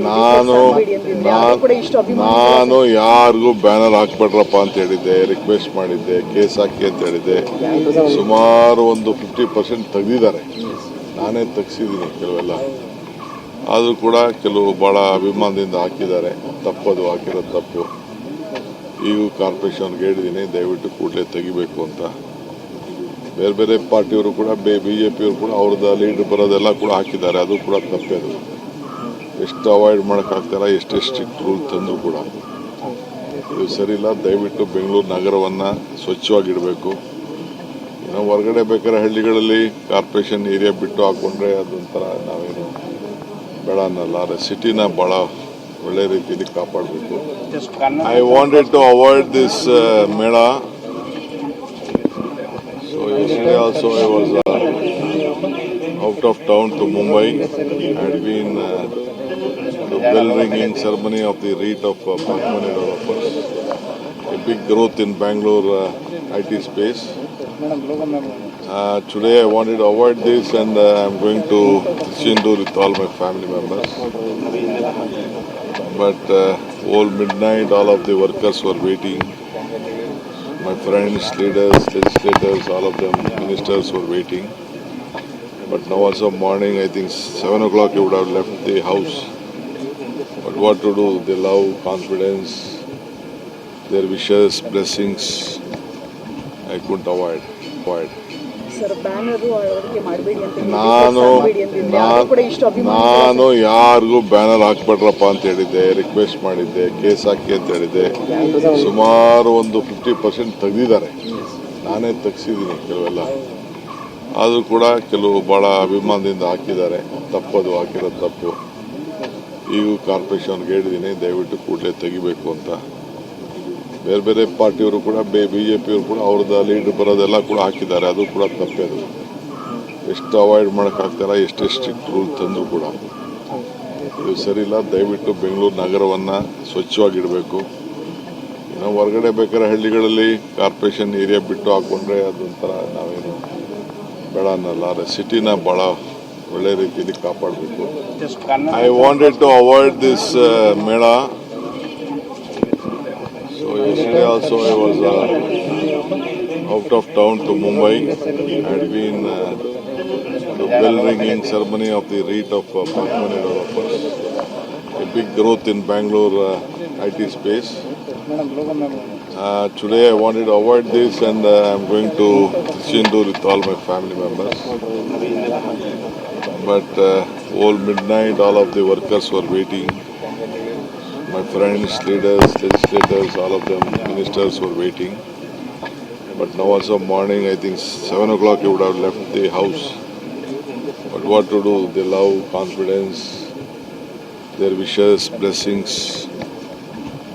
ನಾನು ನಾನು ಯಾರಿಗೂ ಬ್ಯಾನರ್ ಹಾಕ್ಬೇಡ್ರಪ್ಪ ಅಂತ ಹೇಳಿದ್ದೆ, ರಿಕ್ವೆಸ್ಟ್ ಮಾಡಿದ್ದೆ, ಕೇಸ್ ಹಾಕಿ ಅಂತ ಹೇಳಿದ್ದೆ. ಸುಮಾರು ಒಂದು 50% ತೆಗೆದಿದ್ದಾರೆ, ನಾನೇ ತೆಗ್ಸಿದ್ದೀನಿ ಕೆಲವೆಲ್ಲ. ಆದರೂ ಕೂಡ ಕೆಲವು ಭಾಳ ಅಭಿಮಾನದಿಂದ ಹಾಕಿದ್ದಾರೆ. ತಪ್ಪದು, ಹಾಕಿರೋದು ತಪ್ಪು. ಈಗ ಕಾರ್ಪೊರೇಷನ್ಗೆ ಹೇಳಿದ್ದೀನಿ, ದಯವಿಟ್ಟು ಕೂಡಲೇ ತೆಗಿಬೇಕು ಅಂತ. ಬೇರೆ ಬೇರೆ ಪಾರ್ಟಿಯವರು ಕೂಡ BJPಯವರು ಕೂಡ ಅವ್ರದ್ದು ಲೀಡರ್ ಬರೋದೆಲ್ಲ ಕೂಡ ಹಾಕಿದ್ದಾರೆ. ಅದು ಕೂಡ ತಪ್ಪೇ. ಅದು ಎಷ್ಟು ಅವಾಯ್ಡ್ ಮಾಡೋಕ್ಕಾಗ್ತಾರ, ಎಷ್ಟೇ ಸ್ಟ್ರಿಕ್ಟ್ ರೂಲ್ ತಂದರೂ ಕೂಡ ಇದು ಸರಿಯಿಲ್ಲ. ದಯವಿಟ್ಟು ಬೆಂಗಳೂರು ನಗರವನ್ನು ಸ್ವಚ್ಛವಾಗಿಡಬೇಕು. ಇನ್ನು ಹೊರಗಡೆ ಬೇಕಾದ್ರೆ ಹಳ್ಳಿಗಳಲ್ಲಿ ಕಾರ್ಪೊರೇಷನ್ ಏರಿಯಾ ಬಿಟ್ಟು ಹಾಕ್ಕೊಂಡ್ರೆ ಅದೊಂಥರ ನಾವೇನು ಬೇಡ ಅನ್ನಲ್ಲ. ಆದರೆ ಸಿಟಿನ ಭಾಳ ಒಳ್ಳೆ ರೀತಿಯಲ್ಲಿ ಕಾಪಾಡಬೇಕು. I wanted to avoid this mela. So yesterday also I was out of town to Mumbai. I had been the bell ringing ceremony of the REIT of Park Money Developers. A big growth in Bangalore IT space. Today I wanted to avoid this and I'm going to Chindur with all my family members. But all midnight all of the workers were waiting. My friends, leaders, legislators, all of them, ministers were waiting. But now also morning, I think 7 o'clock you would have left the house. But what to do? Their love, confidence, their wishes, blessings, I couldn't avoid. ನಾನು ಯಾರಿಗೂ banner ಹಾಕ್ಬೇಡ್ರಪ್ಪ ಅಂತ ಹೇಳಿದ್ದೆ, request ಮಾಡಿದ್ದೆ, case ಹಾಕಿ ಅಂತ ಹೇಳಿದ್ದೆ. ಸುಮಾರು ಒಂದು 50% ತೆಗೆದಿದ್ದಾರೆ, ನಾನೇ ತೆಗ್ಸಿದ್ದೀನಿ ಕೆಲವೆಲ್ಲ. ಆದರೂ ಕೂಡ ಕೆಲವು ಭಾಳ ಅಭಿಮಾನದಿಂದ ಹಾಕಿದ್ದಾರೆ. ತಪ್ಪದು, ಹಾಕಿರೋದು ತಪ್ಪು. ಈಗ ಕಾರ್ಪೊರೇಷನ್ಗೆ ಹೇಳಿದ್ದೀನಿ, ದಯವಿಟ್ಟು ಕೂಡಲೇ ತೆಗಿಬೇಕು ಅಂತ. ಬೇರೆ ಬೇರೆ ಪಾರ್ಟಿಯವರು ಕೂಡ BJPಯವರು ಕೂಡ ಅವ್ರದ್ದು ಲೀಡರ್ ಬರೋದೆಲ್ಲ ಕೂಡ ಹಾಕಿದ್ದಾರೆ. ಅದು ಕೂಡ ತಪ್ಪೇ. ಅದು ಎಷ್ಟು ಅವಾಯ್ಡ್ ಮಾಡೋಕ್ಕಾಗ್ತಾರ, ಎಷ್ಟೇ ಸ್ಟ್ರಿಕ್ಟ್ ರೂಲ್ ತಂದರೂ ಕೂಡ ಇದು ಸರಿಯಿಲ್ಲ. ದಯವಿಟ್ಟು ಬೆಂಗಳೂರು ನಗರವನ್ನು ಸ್ವಚ್ಛವಾಗಿಡಬೇಕು. ಇನ್ನು ಹೊರಗಡೆ ಬೇಕಾದ್ರೆ ಹಳ್ಳಿಗಳಲ್ಲಿ ಕಾರ್ಪೊರೇಷನ್ ಏರಿಯಾ ಬಿಟ್ಟು ಹಾಕ್ಕೊಂಡ್ರೆ ಅದೊಂಥರ ನಾವೇನು ಬೇಡ ಅನ್ನಲ್ಲ. ಆದರೆ ಸಿಟಿನ ಭಾಳ ಒಳ್ಳೆ ರೀತಿಯಲ್ಲಿ ಕಾಪಾಡಬೇಕು. I wanted to avoid this mela. So yesterday also I was out of town to Mumbai. I had been the bell ringing ceremony of the REIT of Park Money Developers. A big growth in Bangalore IT space. Today I wanted to avoid this and I'm going to Chindur with all my family members. But all midnight all of the workers were waiting. My friends, leaders, legislators, all of them, ministers were waiting. But now also morning, I think 7 o'clock you would have left the house. But what to do? Their love, confidence, their wishes, blessings,